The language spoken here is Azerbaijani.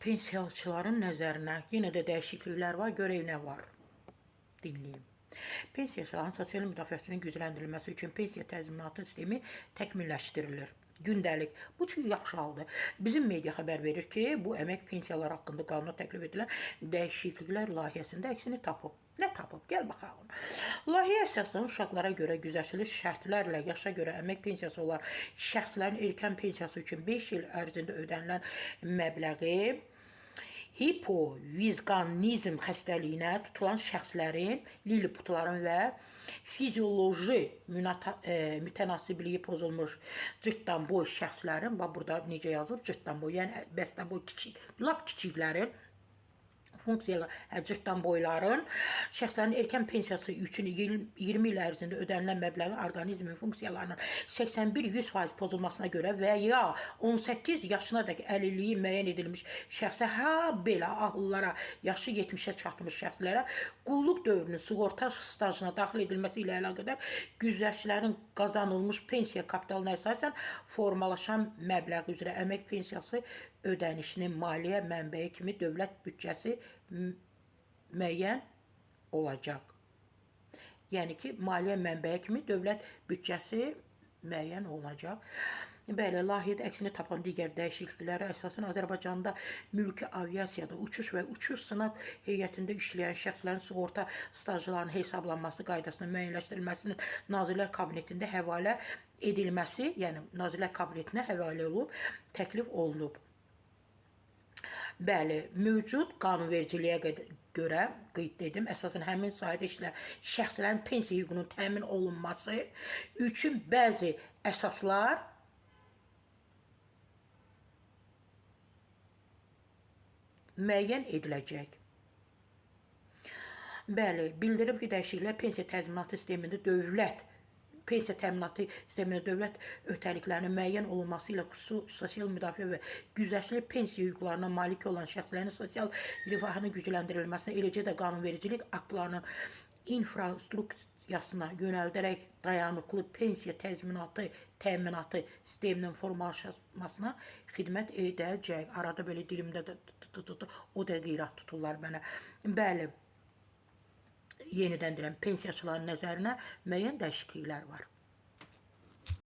Pensiyaçıların nəzərinə yenə də dəyişikliklər var, görək nə var. Dinləyin. Pensiyaçıların sosial müdafiəsinin gücləndirilməsi üçün pensiya təzminatı sistemi təkmilləşdirilir. Gündəlik. Bu çox yaxşı haldır. Bizim media xəbər verir ki, bu əmək pensiyaları haqqında qanuna təklif edilən dəyişikliklər layihəsində əksini tapıb. Nə tapıb? Gəl baxaq. Layihə əsasən uşaqlara görə güzəştli şərtlərlə yaşa görə əmək pensiyası olan şəxslərin erkən pensiyası üçün 5 il ərzində ödənilən məbləği hipovizqanizm xəstəliyinə tutulan şəxslərin, liliputların və fizioloji mütənasibliyi pozulmuş cırtdanboy şəxslərin, burada necə yazılıb cırtdanboy, yəni bəstəboy kiçik, lap kiçiklərin funksiyalar, cırtdanboyların şəxslərin erkən pensiyası üçün 20 il ərzində ödənilən məbləği orqanizmin funksiyalarının 81-100% pozulmasına görə və ya 18 yaşınadək əlilliyi müəyyən edilmiş şəxsə, belə ağıllara, yaşı 70-ə çatmış şəxslərə qulluq dövrünün sığorta stajına daxil edilməsi ilə əlaqədar güzəştlərin qazanılmış pensiya kapitalına əsasən formalaşan məbləğ üzrə əmək pensiyası ödənişinin maliyyə mənbəyi kimi dövlət büdcəsi müəyyən olacaq. Yəni ki, maliyyə mənbəyi kimi dövlət büdcəsi müəyyən olacaq. Bəli, layihədə əksini tapan digər dəyişikliklərə əsasən Azərbaycanda mülki aviasiyada uçuş və uçuş sınaq heyətində işləyən şəxslərin sığorta stajlarının hesablanması qaydasının müəyyənləşdirilməsinin Nazirlər Kabinetində həvalə edilməsi, yəni Nazirlər Kabinetinə həvalə olub, təklif olunub. Bəli, mövcud qanunvericiliyə görə qeyd edim, əsasən həmin sahədə işləyən şəxslərin pensiya hüququnun təmin olunması üçün bəzi əsaslar müəyyən ediləcək. Bəli, bildirib ki, dəyişikliklər pensiya təzminatı sistemində dövlət öhdəliklərinin müəyyən olunması ilə xüsusi sosial müdafiə və güzəştli pensiya hüquqlarına malik olan şəxslərin sosial rifahının gücləndirilməsinə, eləcə də qanunvericilik aktlarının infrastrukturasına yönəldərək dayanıqlı pensiya təminatı sisteminin formalaşmasına xidmət edəcək. Arada belə dilimdə o da qeyrat tuturlar mənə. Bəli, yenidən deyirəm, pensiyaçıların nəzərinə müəyyən dəyişikliklər var.